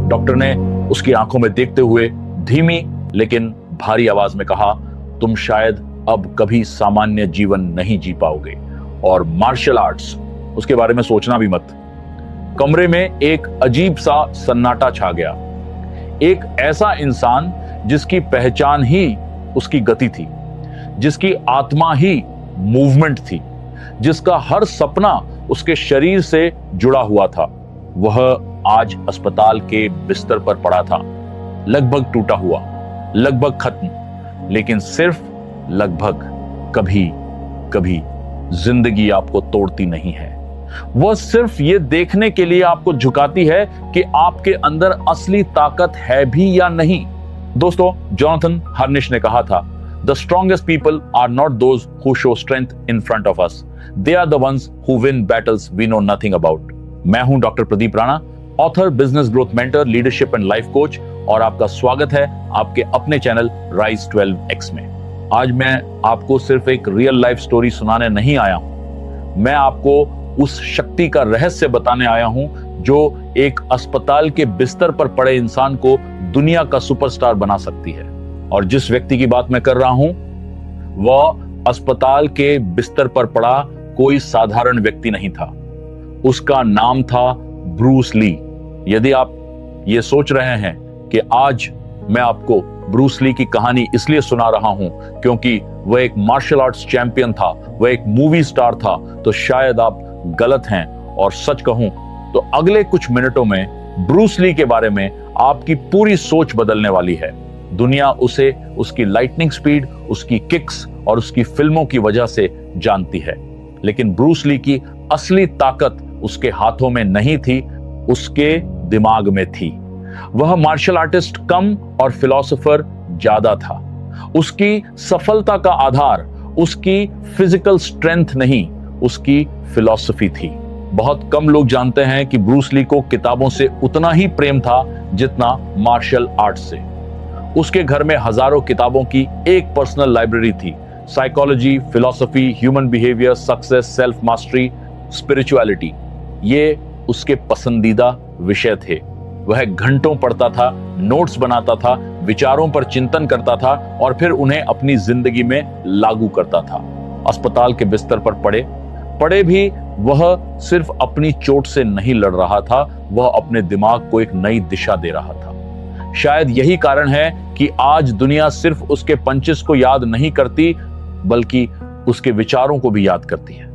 Doctor ने उसकी आंखों में देखते हुए धीमी लेकिन भारी आवाज में कहा, तुम शायद अब कभी सामान्य जीवन नहीं जी पाओगे और मार्शल आर्ट्स, उसके बारे में सोचना भी मत। कमरे में एक अजीब सा सन्नाटा छा गया। एक ऐसा इंसान जिसकी पहचान ही उसकी गति थी, जिसकी आत्मा ही मूवमेंट थी, जिसका हर सपना उसके शरीर से जुड़ा हुआ था, वह आज अस्पताल के बिस्तर पर पड़ा था, लगभग टूटा हुआ, लगभग खत्म, लेकिन सिर्फ लगभग। कभी कभी जिंदगी आपको तोड़ती नहीं है, वह सिर्फ ये देखने के लिए आपको झुकाती है कि आपके अंदर असली ताकत है भी या नहीं। दोस्तों, जोनाथन हार्निश ने कहा था, the strongest people are not those who show strength in front of us, they are the ones who win battles we know nothing about. मैं हूं doctor Pradeep Rana, author, business growth mentor, leadership and life coach, और आपका स्वागत है आपके अपने channel rise 12X में। आज मैं आपको सिर्फ एक रियल लाइफ स्टोरी सुनाने नहीं आया हूं, मैं आपको उस शक्ति का रहस्य बताने आया हूं जो एक अस्पताल के बिस्तर पर पड़े इंसान को दुनिया का सुपरस्टार बना सकती है। और जिस व्यक्ति की बात मैं कर रहा हूं वह अस्पताल के बिस्तर पर पड़ा कोई साधारण व्यक्ति नहीं था। उसका नाम था ब्रूस ली। यदि आप ये सोच रहे हैं कि आज मैं आपको ब्रूस ली की कहानी इसलिए सुना रहा हूं क्योंकि वह एक मार्शल आर्ट्स चैंपियन था, वह एक मूवी स्टार था, तो शायद आप गलत हैं। और सच कहूं तो अगले कुछ मिनटों में ब्रूस ली के बारे में आपकी पूरी सोच बदलने वाली है। दुनिया उसे उसकी लाइटनिंग स्पीड, उसकी किक्स और उसकी फिल्मों की वजह से जानती है, लेकिन ब्रूस ली की असली ताकत उसके हाथों में नहीं थी, उसके दिमाग में थी। वह मार्शल आर्टिस्ट कम और फिलोसोफर ज्यादा था। उसकी सफलता का आधार उसकी फिजिकल स्ट्रेंथ नहीं, उसकी फिलॉसफी थी। बहुत कम लोग जानते हैं कि ब्रूस ली को किताबों से उतना ही प्रेम था जितना मार्शल आर्ट से। उसके घर में हजारों किताबों की एक पर्सनल लाइब्रेरी थी। Psychology, philosophy, human behaviour, success, self mastery, spirituality, ये उसके पसंदीदा विषय थे। वह घंटों पढ़ता था, नोट्स बनाता था, विचारों पर चिंतन करता था और फिर उन्हें अपनी जिंदगी में लागू करता था। अस्पताल के बिस्तर पर पड़े भी वह सिर्फ अपनी चोट से नहीं लड़ रहा था, वह अपने दिमाग को एक नई दिशा दे रहा था। शायद यही कारण है कि आज दुनिया सिर्फ उसके पंचेस को याद नहीं करती बल्कि उसके विचारों को भी याद करती है।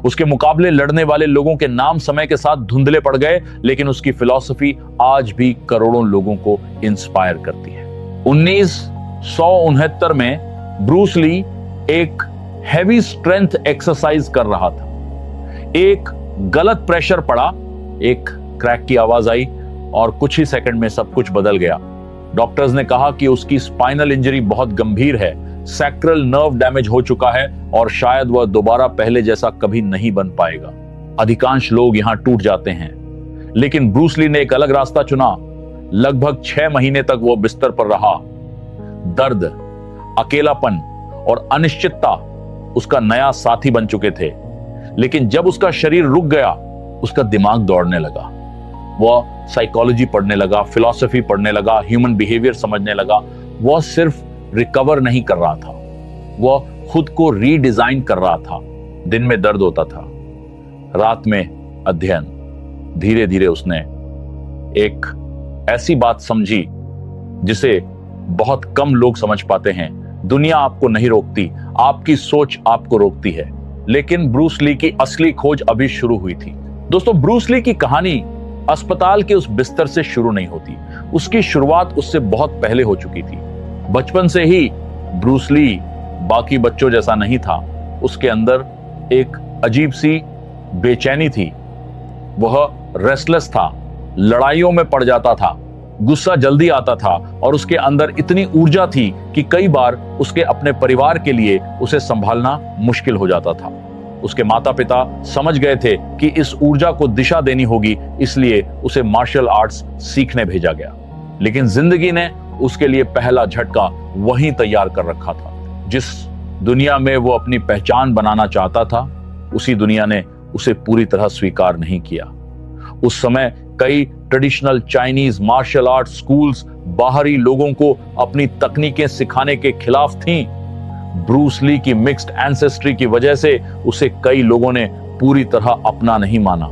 उसके मुकाबले लड़ने वाले लोगों के नाम समय के साथ धुंधले पड़ गए, लेकिन उसकी फिलॉसफी आज भी करोड़ों लोगों को इंस्पायर करती है। 1969 में ब्रूस ली एक हैवी स्ट्रेंथ एक्सरसाइज कर रहा था। एक गलत प्रेशर पड़ा, एक क्रैक की आवाज आई और कुछ ही सेकंड में सब कुछ बदल गया। डॉक्टर्स ने कहा कि उसकी स्पाइनल इंजरी बहुत गंभीर है, सैक्रल नर्व डैमेज हो चुका है और शायद वह दोबारा पहले जैसा कभी नहीं बन पाएगा। अधिकांश लोग यहां टूट जाते हैं, लेकिन ब्रूस ली ने एक अलग रास्ता चुना। लगभग 6 महीने तक वो बिस्तर पर रहा। दर्द, अकेलापन और अनिश्चितता उसका नया साथी बन चुके थे, लेकिन जब उसका शरीर रुक गया, उसका दिमाग दौड़ने लगा। वह साइकोलॉजी पढ़ने लगा, फिलॉसफी पढ़ने लगा, ह्यूमन बिहेवियर समझने लगा। वह सिर्फ रिकवर नहीं कर रहा था, वह खुद को रीडिजाइन कर रहा था। दिन में दर्द होता था, रात में अध्ययन। धीरे धीरे उसने एक ऐसी बात समझी जिसे बहुत कम लोग समझ पाते हैं। दुनिया आपको नहीं रोकती, आपकी सोच आपको रोकती है। लेकिन ब्रूस ली की असली खोज अभी शुरू हुई थी। दोस्तों, ब्रूस ली की कहानी अस्पताल के उस बिस्तर से शुरू नहीं होती, उसकी शुरुआत उससे बहुत पहले हो चुकी थी। बचपन से ही ब्रूस ली बाकी बच्चों जैसा नहीं था। उसके अंदर एक अजीब सी बेचैनी थी। वह रेस्टलेस था, लड़ाइयों में पड़ जाता था, गुस्सा जल्दी आता था और उसके अंदर इतनी ऊर्जा थी कि कई बार उसके अपने परिवार के लिए उसे संभालना मुश्किल हो जाता था। उसके माता पिता समझ गए थे कि इस ऊर्जा को दिशा देनी होगी, इसलिए उसे मार्शल आर्ट्स सीखने भेजा गया। लेकिन जिंदगी ने उसके लिए पहला झटका वहीं तैयार कर रखा था। जिस दुनिया में वो अपनी पहचान बनाना चाहता था, उसी दुनिया ने उसे पूरी तरह स्वीकार नहीं किया। उस समय कई traditional Chinese martial art schools बाहरी लोगों को अपनी तकनीकें सिखाने के खिलाफ थीं। ब्रूस ली की मिक्स्ड एंसेस्ट्री की वजह से उसे कई लोगों ने पूरी तरह अपना नहीं माना।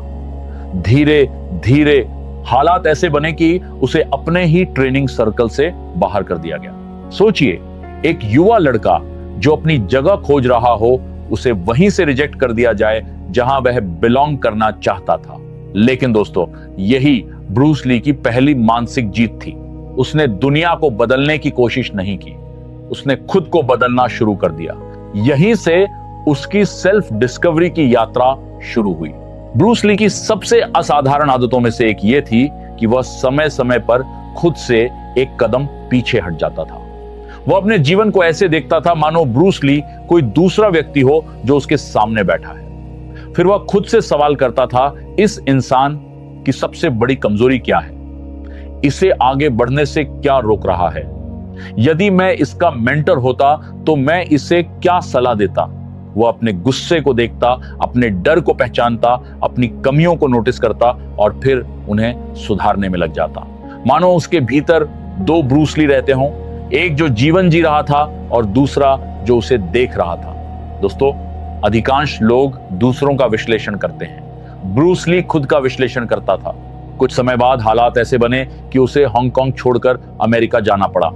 धीरे धीरे हालात ऐसे बने कि उसे अपने ही ट्रेनिंग सर्कल से बाहर कर दिया गया। सोचिए, एक युवा लड़का जो अपनी जगह खोज रहा हो, उसे वहीं से रिजेक्ट कर दिया जाए जहां वह बिलोंग करना चाहता था। लेकिन दोस्तों, यही ब्रूस ली की पहली मानसिक जीत थी। उसने दुनिया को बदलने की कोशिश नहीं की, उसने खुद को बदलना शुरू कर दिया। यहीं से उसकी सेल्फ डिस्कवरी की यात्रा शुरू हुई। ब्रूस ली की सबसे असाधारण आदतों में से एक यह थी कि वह समय समय पर खुद से एक कदम पीछे हट जाता था। वह अपने जीवन को ऐसे देखता था मानो ब्रूस ली कोई दूसरा व्यक्ति हो जो उसके सामने बैठा है। फिर वह खुद से सवाल करता था, इस इंसान की सबसे बड़ी कमजोरी क्या है? इसे आगे बढ़ने से क्या रोक रहा है? यदि मैं इसका मेंटर होता तो मैं इसे क्या सलाह देता? वह अपने गुस्से को देखता, अपने डर को पहचानता, अपनी कमियों को नोटिस करता और फिर उन्हें सुधारने में लग जाता। मानो उसके भीतर दो ब्रूस ली रहते हों, एक जो जीवन जी रहा था और दूसरा जो उसे देख रहा था। दोस्तों, अधिकांश लोग दूसरों का विश्लेषण करते हैं, ब्रूस ली खुद का विश्लेषण करता था। कुछ समय बाद हालात ऐसे बने कि उसे हांगकांग छोड़कर अमेरिका जाना पड़ा।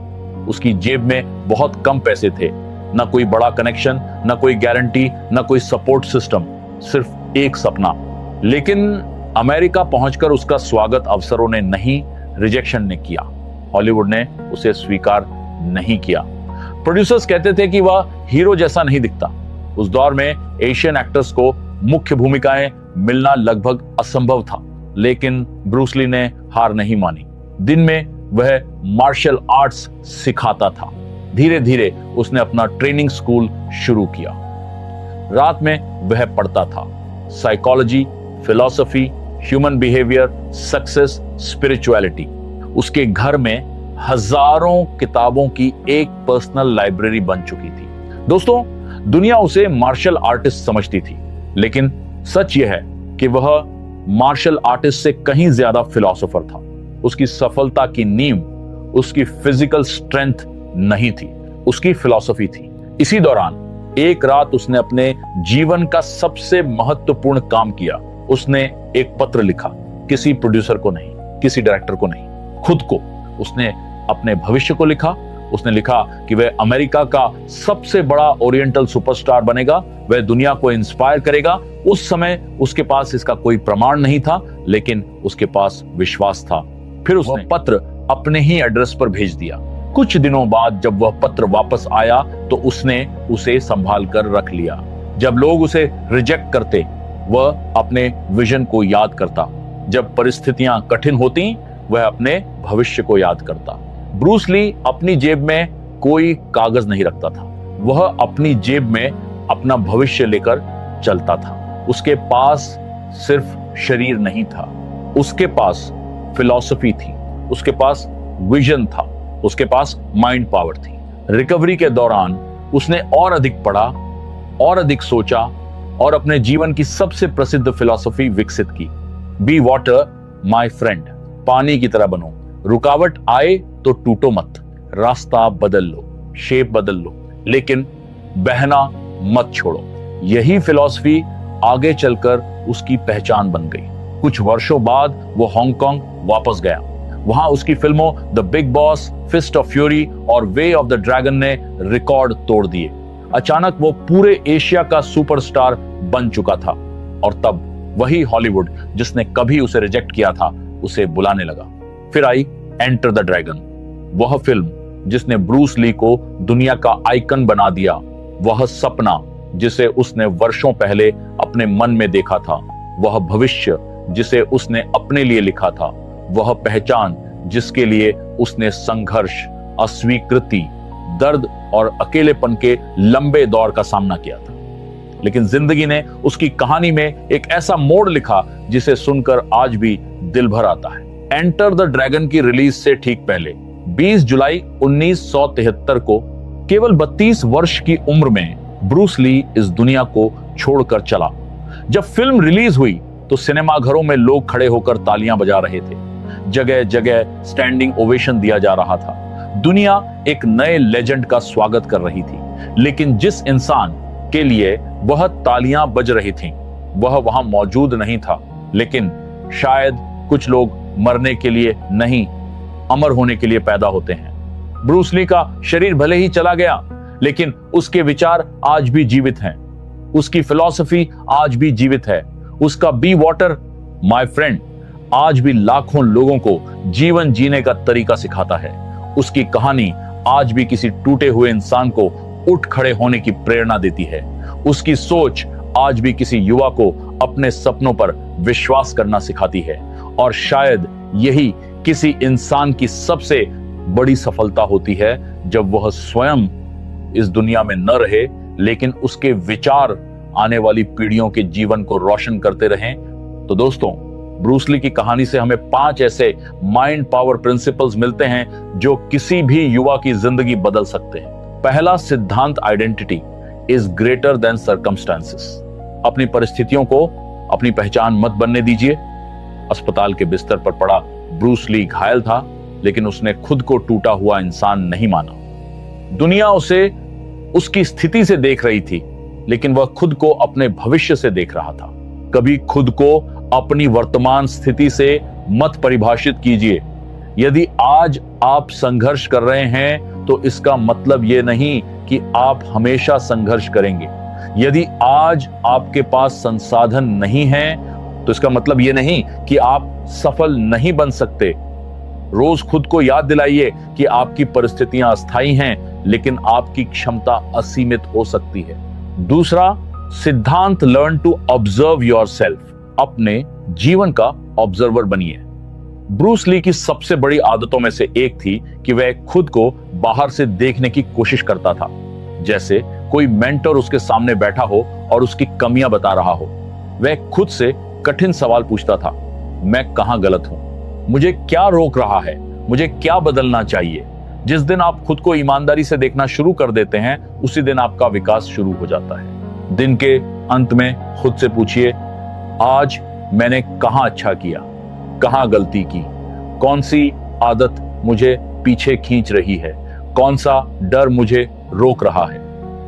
उसकी जेब में बहुत कम पैसे थे, न कोई बड़ा कनेक्शन, न कोई गारंटी, न कोई सपोर्ट सिस्टम, सिर्फ एक सपना। लेकिन अमेरिका पहुंचकर उसका स्वागत अफसरों ने नहीं, रिजेक्शन ने किया। हॉलीवुड ने उसे स्वीकार नहीं किया। प्रोड्यूसर्स कहते थे कि वह हीरो जैसा नहीं दिखता। उस दौर में एशियन एक्टर्स को मुख्य भूमिकाएं मिलना लगभग असंभव था। लेकिन ब्रूस ली ने हार नहीं मानी। दिन में वह मार्शल आर्ट्स सिखाता था। धीरे धीरे उसने अपना ट्रेनिंग स्कूल शुरू किया। रात में वह पढ़ता था, psychology, philosophy, human behaviour, success, spirituality. उसके घर में हजारों किताबों की एक पर्सनल लाइब्रेरी बन चुकी थी। दोस्तों, दुनिया उसे मार्शल आर्टिस्ट समझती थी, लेकिन सच यह है कि वह मार्शल आर्टिस्ट से कहीं ज्यादा फिलॉसफर था। उसकी सफलता की नींव उसकी फिजिकल स्ट्रेंथ नहीं थी, उसकी फिलॉसफी थी। इसी दौरान एक रात उसने अपने जीवन का सबसे महत्वपूर्ण काम किया। उसने एक पत्र लिखा, किसी प्रोड्यूसर को नहीं, किसी डायरेक्टर को नहीं, खुद को। उसने अपने भविष्य को लिखा। उसने लिखा कि वह अमेरिका का सबसे बड़ा ओरिएंटल सुपरस्टार बनेगा, वह दुनिया को इंस्पायर करेगा। उस समय उसके पास इसका कोई प्रमाण नहीं था, लेकिन उसके पास विश्वास था। फिर उसने पत्र अपने ही एड्रेस पर भेज दिया। कुछ दिनों बाद जब वह पत्र वापस आया तो उसने उसे संभाल कर रख लिया। जब लोग उसे रिजेक्ट करते, वह अपने विजन को याद करता। जब परिस्थितियां कठिन होती, वह अपने भविष्य को याद करता। ब्रूस ली अपनी जेब में कोई कागज नहीं रखता था। वह अपनी जेब में अपना भविष्य लेकर चलता था। उसके पास सिर्फ शरीर नहीं था, उसके पास फिलॉसफी थी, उसके पास विजन था, उसके पास माइंड पावर थी। रिकवरी के दौरान उसने और अधिक पढ़ा, और अधिक सोचा और अपने जीवन की सबसे प्रसिद्ध फिलॉसफी विकसित की। बी वाटर माय फ्रेंड, पानी की तरह बनो, रुकावट आए तो टूटो मत, रास्ता बदल लो, शेप बदल लो, लेकिन बहना मत छोड़ो। यही फिलॉसफी आगे चलकर उसकी पहचान बन गई। कुछ वर्षों बाद वो हांगकांग वापस गया। वहां उसकी फिल्मों the Big Boss, Fist of Fury और वे ऑफ द ड्रैगन ने रिकॉर्ड तोड़ दिए। अचानक वो पूरे एशिया का सुपरस्टार बन चुका था। और तब वही हॉलीवुड जिसने कभी उसे रिजेक्ट किया था, उसे बुलाने लगा। फिर आई एंटर द ड्रैगन, वह फिल्म जिसने ब्रूस ली को दुनिया का आइकन बना दिया। वह सपना जिसे उसने वर्षों पहले अपने मन में देखा था, वह भविष्य जिसे उसने अपने लिए लिखा था, वह पहचान जिसके लिए उसने संघर्ष, अस्वीकृति, दर्द और अकेलेपन के लंबे दौर का सामना किया था। लेकिन जिंदगी ने उसकी कहानी में एक ऐसा मोड़ लिखा जिसे सुनकर आज भी दिल भर आता है। एंटर द ड्रैगन की रिलीज से ठीक पहले 20 जुलाई 1973 को केवल 32 वर्ष की उम्र में ब्रूस ली इस दुनिया को छोड़कर चला। जब फिल्म रिलीज हुई तो सिनेमा घरों में लोग खड़े होकर तालियां बजा रहे थे, जगह जगह स्टैंडिंग ओवेशन दिया जा रहा था। दुनिया एक नए लेजेंड का स्वागत कर रही थी, लेकिन जिस इंसान के लिए वह तालियां बज रही थीं, वह वहां मौजूद नहीं था। लेकिन शायद कुछ लोग मरने के लिए नहीं, अमर होने के लिए पैदा होते हैं। ब्रूस ली का शरीर भले ही चला गया, लेकिन उसके विचार आज भी जीवित हैं। उसकी फिलॉसफी आज भी जीवित है। उसका बी वाटर माय फ्रेंड आज भी लाखों लोगों को जीवन जीने का तरीका सिखाता है। उसकी कहानी आज भी किसी टूटे हुए इंसान को उठ खड़े होने की प्रेरणा देती है। उसकी सोच आज भी किसी युवा को अपने सपनों पर विश्वास करना सिखाती है। और शायद यही किसी इंसान की सबसे बड़ी सफलता होती है, जब वह स्वयं इस दुनिया में न रहे, लेकिन उसके विचार आने वाली पीढ़ियों के जीवन को रोशन करते रहें। तो दोस्तों, ब्रूस ली की कहानी से हमें 5 ऐसे माइंड पावर प्रिंसिपल्स मिलते हैं जो किसी भी युवा की जिंदगी बदल सकते हैं। पहला सिद्धांत, identity is greater than circumstances. अपनी परिस्थितियों को अपनी पहचान मत बनने दीजिए। अस्पताल के बिस्तर पर पड़ा ब्रूस ली घायल था, लेकिन उसने खुद को टूटा हुआ इंसान नहीं माना। दुनिया उसे उसकी स्थिति से देख रही थी, लेकिन वह खुद को अपने भविष्य से देख रहा था। कभी खुद को अपनी वर्तमान स्थिति से मत परिभाषित कीजिए। यदि आज आप संघर्ष कर रहे हैं, तो इसका मतलब यह नहीं कि आप हमेशा संघर्ष करेंगे। यदि आज आपके पास संसाधन नहीं है, तो इसका मतलब यह नहीं कि आप सफल नहीं बन सकते। रोज खुद को याद दिलाइए कि आपकी परिस्थितियां अस्थायी हैं, लेकिन आपकी क्षमता असीमित हो सकती है। दूसरा सिद्धांत, लर्न टू ऑब्जर्व योरसेल्फ। अपने जीवन का ऑब्जर्वर बनिए। ब्रूस ली की सबसे बड़ी आदतों में से एक थी कि वह खुद को बाहर से देखने की कोशिश करता था, जैसे कोई मेंटर उसके सामने बैठा हो और उसकी कमियां बता रहा हो। वह खुद से कठिन सवाल पूछता था, मैं कहां गलत हूं, मुझे क्या रोक रहा है, मुझे क्या बदलना चाहिए। जिस दिन आप खुद को ईमानदारी से देखना शुरू कर देते हैं, उसी दिन आपका विकास शुरू हो जाता है। दिन के अंत में खुद से पूछिए, आज मैंने कहां अच्छा किया, कहां गलती की, कौन सी आदत मुझे पीछे खींच रही है, कौन सा डर मुझे रोक रहा है।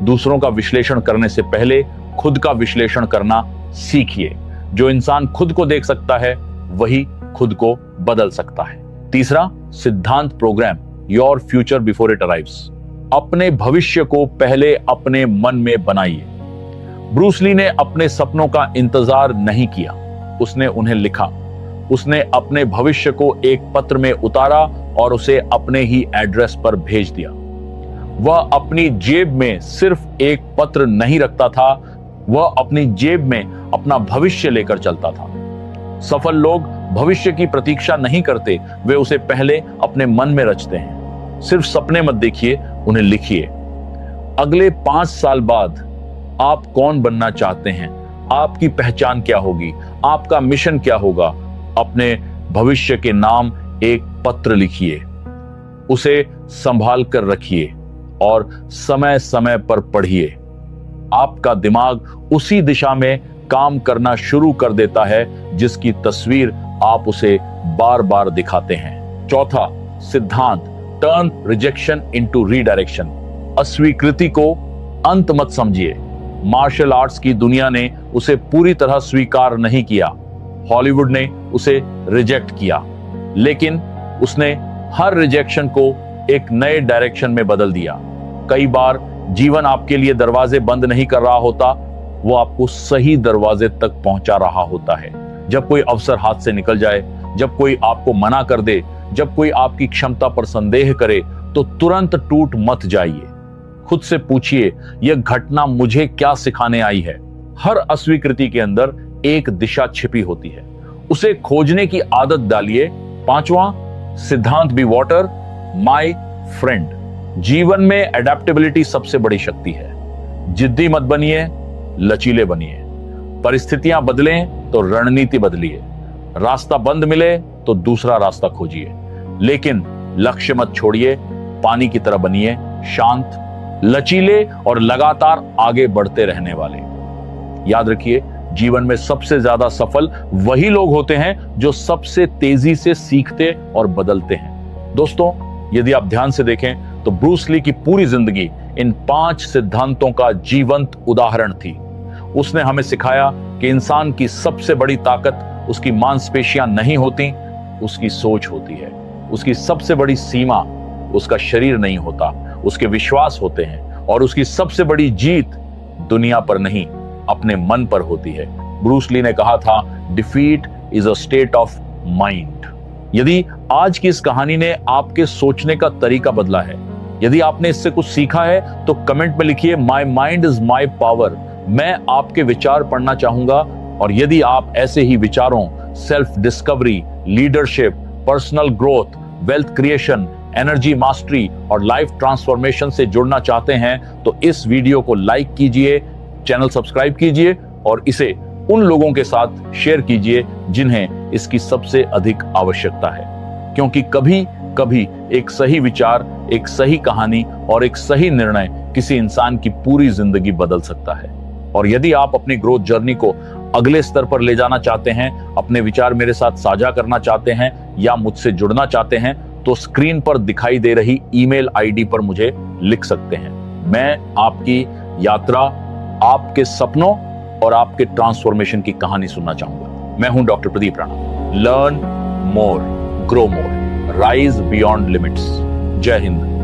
दूसरों का विश्लेषण करने से पहले खुद का विश्लेषण करना सीखिए। जो इंसान खुद को देख सकता है, वही खुद को बदल सकता है। तीसरा सिद्धांत, programme your future before it arrives. अपने भविष्य को पहले अपने मन में बनाइए। ब्रूस ली ने अपने सपनों का इंतजार नहीं किया, उसने उन्हें लिखा। उसने अपने भविष्य को एक पत्र में उतारा और उसे अपने ही एड्रेस पर भेज दिया। वह अपनी जेब में सिर्फ एक पत्र नहीं रखता था, वह अपनी जेब में अपना भविष्य लेकर चलता था। सफल लोग भविष्य की प्रतीक्षा नहीं करते, वे उसे पहले अपने मन में रचते हैं। सिर्फ सपने मत देखिए, उन्हें लिखिए। अगले 5 साल बाद आप कौन बनना चाहते हैं, आपकी पहचान क्या होगी, आपका मिशन क्या होगा। अपने भविष्य के नाम एक पत्र लिखिए, उसे संभाल कर रखिए और समय समय पर पढ़िए। आपका दिमाग उसी दिशा में काम करना शुरू कर देता है जिसकी तस्वीर आप उसे बार बार दिखाते हैं। चौथा सिद्धांत, टर्न रिजेक्शन इनटू रीडायरेक्शन। अस्वीकृति को अंत मत समझिए। मार्शल आर्ट्स की दुनिया ने उसे पूरी तरह स्वीकार नहीं किया, हॉलीवुड ने उसे रिजेक्ट किया, लेकिन उसने हर रिजेक्शन को एक नए डायरेक्शन में बदल दिया। कई बार जीवन आपके लिए दरवाजे बंद नहीं कर रहा होता, वो आपको सही दरवाजे तक पहुंचा रहा होता है। जब कोई अवसर हाथ से निकल जाए, जब कोई आपको मना कर दे, जब कोई आपकी क्षमता पर संदेह करे, तो तुरंत टूट मत जाइए। खुद से पूछिए, यह घटना मुझे क्या सिखाने आई है। हर अस्वीकृति के अंदर एक दिशा छिपी होती है, उसे खोजने की आदत डालिए। 5वां सिद्धांत, बी वाटर माय फ्रेंड। जीवन में एडेप्टेबिलिटी सबसे बड़ी शक्ति है। जिद्दी मत बनिए, लचीले बनिए। परिस्थितियां बदलें तो रणनीति बदलिए। रास्ता बंद मिले तो दूसरा रास्ता खोजिए, लेकिन लक्ष्य मत छोड़िए। पानी की तरह बनिए, शांत, लचीले और लगातार आगे बढ़ते रहने वाले। याद रखिए, जीवन में सबसे ज्यादा सफल वही लोग होते हैं जो सबसे तेजी से सीखते और बदलते हैं। दोस्तों, यदि आप ध्यान से देखें तो ब्रूस ली की पूरी जिंदगी इन 5 सिद्धांतों का जीवंत उदाहरण थी। उसने हमें सिखाया कि इंसान की सबसे बड़ी ताकत उसकी मांसपेशियां नहीं होती, उसकी सोच होती है। उसकी सबसे बड़ी सीमा उसका शरीर नहीं होता, उसके विश्वास होते हैं। और उसकी सबसे बड़ी जीत दुनिया पर नहीं, अपने मन पर होती है। ब्रूस ली ने कहा था, defeat is a state of mind. यदि आज की इस कहानी ने आपके सोचने का तरीका बदला है, यदि आपने इससे कुछ सीखा है, तो कमेंट में लिखिए, my mind is my power. मैं आपके विचार पढ़ना चाहूंगा। और यदि आप ऐसे ही विचारों, self discovery, leadership, personal growth, wealth creation, energy mastery और लाइफ ट्रांसफॉर्मेशन से जुड़ना चाहते हैं, तो इस वीडियो को लाइक कीजिए, चैनल सब्सक्राइब कीजिए और इसे उन लोगों के साथ शेयर कीजिए जिन्हें इसकी सबसे अधिक आवश्यकता है। क्योंकि कभी कभी एक सही विचार, एक सही कहानी और एक सही निर्णय किसी इंसान की पूरी जिंदगी बदल सकता है। और यदि आप अपनी ग्रोथ जर्नी को अगले स्तर पर ले जाना चाहते हैं, अपने विचार मेरे साथ साझा करना चाहते हैं या मुझसे जुड़ना चाहते हैं, तो स्क्रीन पर दिखाई दे रही ईमेल आईडी पर मुझे लिख सकते हैं। मैं आपकी यात्रा, आपके सपनों और आपके ट्रांसफॉर्मेशन की कहानी सुनना चाहूंगा। मैं हूं doctor Pradeep Rana. Learn more, grow more, rise beyond limits. जय हिंद।